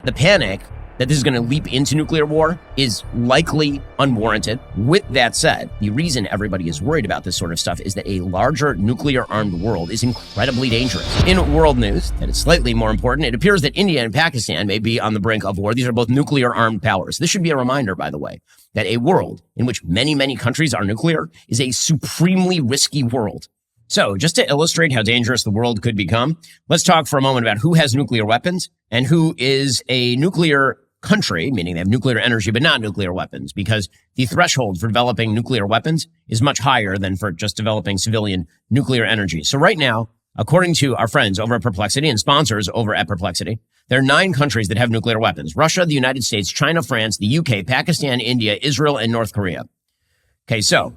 the panic that this is going to leap into nuclear war is likely unwarranted. With that said, the reason everybody is worried about this sort of stuff is that a larger nuclear-armed world is incredibly dangerous. In world news that is slightly more important, it appears that India and Pakistan may be on the brink of war. These are both nuclear-armed powers. This should be a reminder, by the way, that a world in which many, many countries are nuclear is a supremely risky world. So just to illustrate how dangerous the world could become, let's talk for a moment about who has nuclear weapons and who is a nuclear country, meaning they have nuclear energy but not nuclear weapons, because the threshold for developing nuclear weapons is much higher than for just developing civilian nuclear energy. So right now, according to our friends over at Perplexity and sponsors over at Perplexity, there are 9 countries that have nuclear weapons: Russia, the United States, China, France, the UK, Pakistan, India, Israel, and North Korea. Okay, so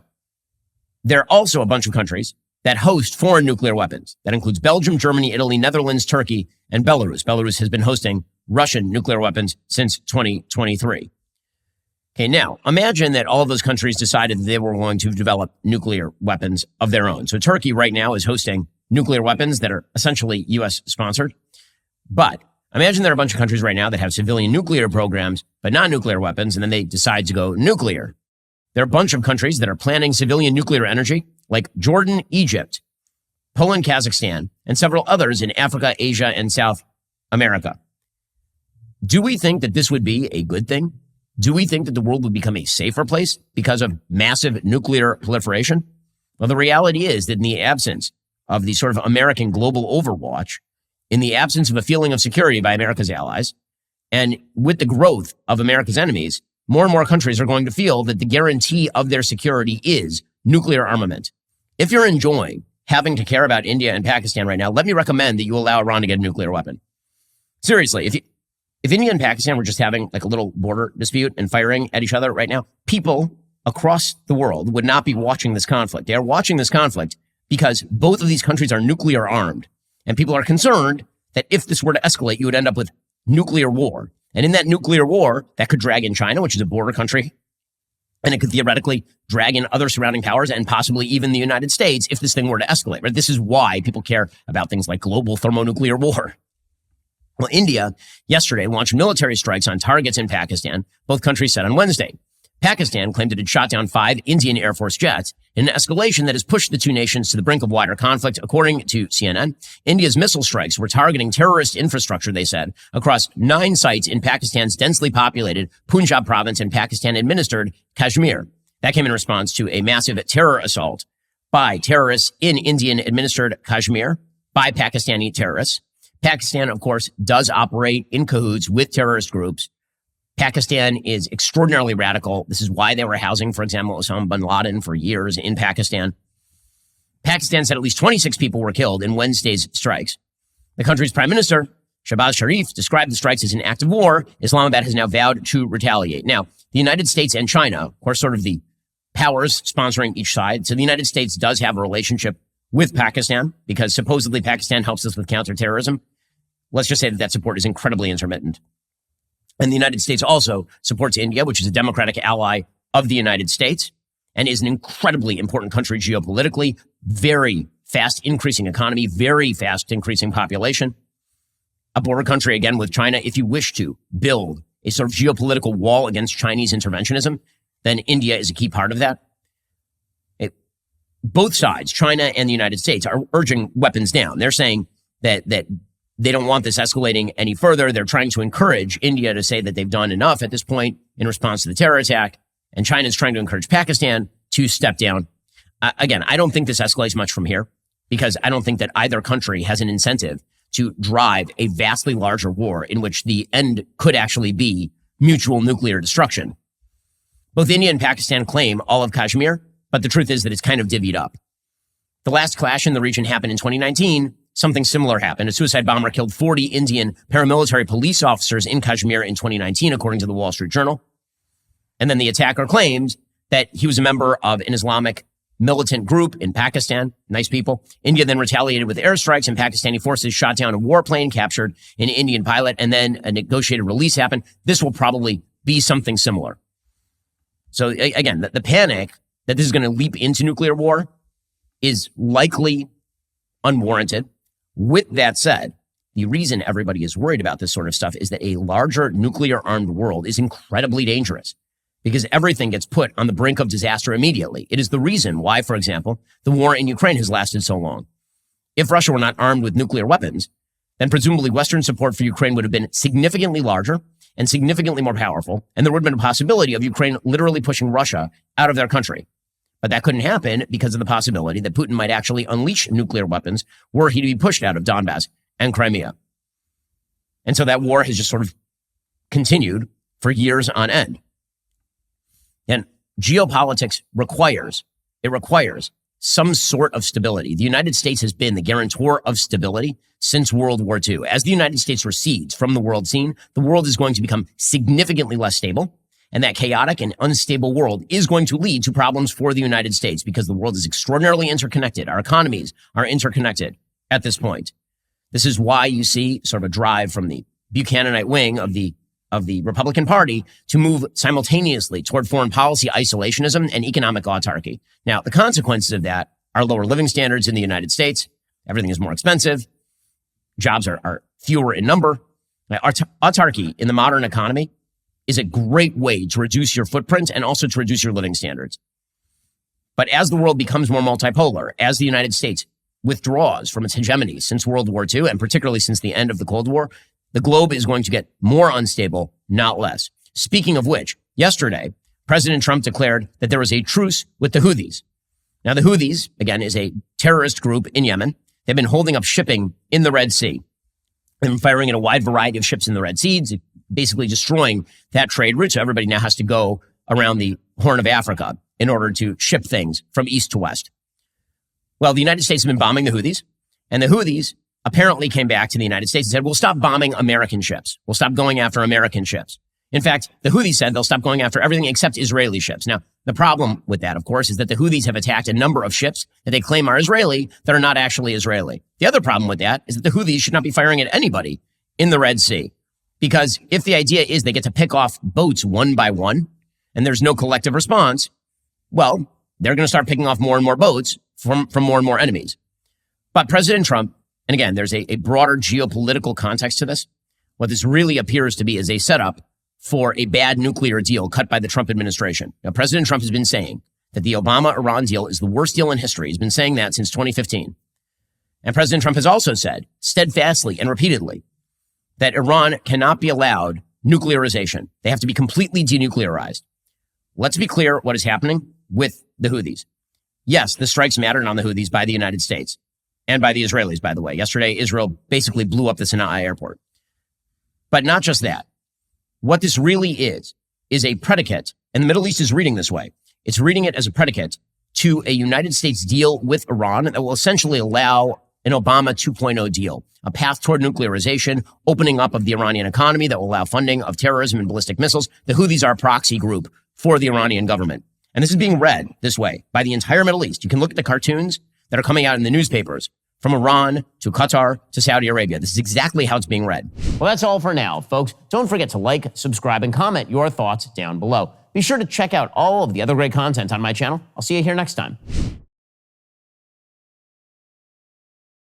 there are also a bunch of countries that host foreign nuclear weapons. That includes Belgium, Germany, Italy, Netherlands, Turkey, and Belarus. Belarus has been hosting Russian nuclear weapons since 2023. Okay, now imagine that all of those countries decided that they were going to develop nuclear weapons of their own. So Turkey right now is hosting nuclear weapons that are essentially U.S. sponsored. But imagine there are a bunch of countries right now that have civilian nuclear programs, but not nuclear weapons, and then they decide to go nuclear. There are a bunch of countries that are planning civilian nuclear energy, like Jordan, Egypt, Poland, Kazakhstan, and several others in Africa, Asia, and South America. Do we think that this would be a good thing? Do we think that the world would become a safer place because of massive nuclear proliferation? Well, the reality is that in the absence of the sort of American global overwatch, in the absence of a feeling of security by America's allies, and with the growth of America's enemies, more and more countries are going to feel that the guarantee of their security is nuclear armament. If you're enjoying having to care about India and Pakistan right now, let me recommend that you allow Iran to get a nuclear weapon. Seriously, if India and Pakistan were just having like a little border dispute and firing at each other right now, people across the world would not be watching this conflict. They are watching this conflict because both of these countries are nuclear armed, and people are concerned that if this were to escalate, you would end up with nuclear war. And in that nuclear war, that could drag in China, which is a border country, and it could theoretically drag in other surrounding powers and possibly even the United States if this thing were to escalate. Right? This is why people care about things like global thermonuclear war. Well, India yesterday launched military strikes on targets in Pakistan, both countries said on Wednesday. Pakistan claimed it had shot down 5 Indian Air Force jets in an escalation that has pushed the two nations to the brink of wider conflict. According to CNN, India's missile strikes were targeting terrorist infrastructure, they said, across 9 sites in Pakistan's densely populated Punjab province in Pakistan-administered Kashmir. That came in response to a massive terror assault by terrorists in Indian-administered Kashmir by Pakistani terrorists. Pakistan, of course, does operate in cahoots with terrorist groups. Pakistan is extraordinarily radical. This is why they were housing, for example, Osama bin Laden for years in Pakistan. Pakistan said at least 26 people were killed in Wednesday's strikes. The country's prime minister, Shehbaz Sharif, described the strikes as an act of war. Islamabad has now vowed to retaliate. Now, the United States and China, of course, sort of the powers sponsoring each side. So the United States does have a relationship with Pakistan because supposedly Pakistan helps us with counterterrorism. Let's just say that support is incredibly intermittent. And the United States also supports India, which is a democratic ally of the United States and is an incredibly important country geopolitically, very fast increasing economy, very fast increasing population, a border country, again, with China. If you wish to build a sort of geopolitical wall against Chinese interventionism, then India is a key part of that. Both sides, China and the United States, are urging weapons down. They're saying that they don't want this escalating any further. They're trying to encourage India to say that they've done enough at this point in response to the terror attack. And China is trying to encourage Pakistan to step down. Again, I don't think this escalates much from here because I don't think that either country has an incentive to drive a vastly larger war in which the end could actually be mutual nuclear destruction. Both India and Pakistan claim all of Kashmir, but the truth is that it's kind of divvied up. The last clash in the region happened in 2019. Something similar happened. A suicide bomber killed 40 Indian paramilitary police officers in Kashmir in 2019, according to the Wall Street Journal. And then the attacker claims that he was a member of an Islamic militant group in Pakistan. Nice people. India then retaliated with airstrikes, and Pakistani forces shot down a warplane, captured an Indian pilot, and then a negotiated release happened. This will probably be something similar. So again, the panic that this is going to leap into nuclear war is likely unwarranted. With that said, The reason everybody is worried about this sort of stuff is that a larger nuclear armed world is incredibly dangerous because everything gets put on the brink of disaster immediately. It is the reason why, for example, the war in Ukraine has lasted so long. If Russia were not armed with nuclear weapons, then presumably Western support for Ukraine would have been significantly larger and significantly more powerful, and there would have been a possibility of Ukraine literally pushing Russia out of their country. But that couldn't happen because of the possibility that Putin might actually unleash nuclear weapons were he to be pushed out of Donbass and Crimea. And so that war has just sort of continued for years on end. And geopolitics requires some sort of stability. The United States has been the guarantor of stability since World War II. As the United States recedes from the world scene, the world is going to become significantly less stable. And that chaotic and unstable world is going to lead to problems for the United States because the world is extraordinarily interconnected. Our economies are interconnected at this point. This is why you see sort of a drive from the Buchananite wing of the Republican Party to move simultaneously toward foreign policy isolationism and economic autarky. Now, the consequences of that are lower living standards in the United States. Everything is more expensive. Jobs are fewer in number. Autarky in the modern economy is a great way to reduce your footprint and also to reduce your living standards. But as the world becomes more multipolar, as the United States withdraws from its hegemony since World War II, and particularly since the end of the Cold War, the globe is going to get more unstable, not less. Speaking of which, yesterday, President Trump declared that there was a truce with the Houthis. Now, the Houthis, again, is a terrorist group in Yemen. They've been holding up shipping in the Red Sea and firing at a wide variety of ships in the Red Sea, basically destroying that trade route. So everybody now has to go around the Horn of Africa in order to ship things from east to west. Well, the United States has been bombing the Houthis, and the Houthis apparently came back to the United States and said, we'll stop bombing American ships. We'll stop going after American ships. In fact, the Houthis said they'll stop going after everything except Israeli ships. Now, the problem with that, of course, is that the Houthis have attacked a number of ships that they claim are Israeli that are not actually Israeli. The other problem with that is that the Houthis should not be firing at anybody in the Red Sea. Because if the idea is they get to pick off boats one by one and there's no collective response, well, they're going to start picking off more and more boats from more and more enemies. But President Trump, and again, there's a broader geopolitical context to this. What this really appears to be is a setup for a bad nuclear deal cut by the Trump administration. Now, President Trump has been saying that the Obama-Iran deal is the worst deal in history. He's been saying that since 2015. And President Trump has also said steadfastly and repeatedly that Iran cannot be allowed nuclearization. They have to be completely denuclearized. Let's be clear what is happening with the Houthis. Yes, the strikes mattered on the Houthis by the United States and by the Israelis, by the way. Yesterday, Israel basically blew up the Sana'a airport. But not just that. What this really is a predicate, and the Middle East is reading this way. It's reading it as a predicate to a United States deal with Iran that will essentially allow an Obama 2.0 deal, a path toward nuclearization, opening up of the Iranian economy that will allow funding of terrorism and ballistic missiles. The Houthis are a proxy group for the Iranian government. And this is being read this way by the entire Middle East. You can look at the cartoons that are coming out in the newspapers from Iran to Qatar to Saudi Arabia. This is exactly how it's being read. Well, that's all for now, folks. Don't forget to like, subscribe, and comment your thoughts down below. Be sure to check out all of the other great content on my channel. I'll see you here next time.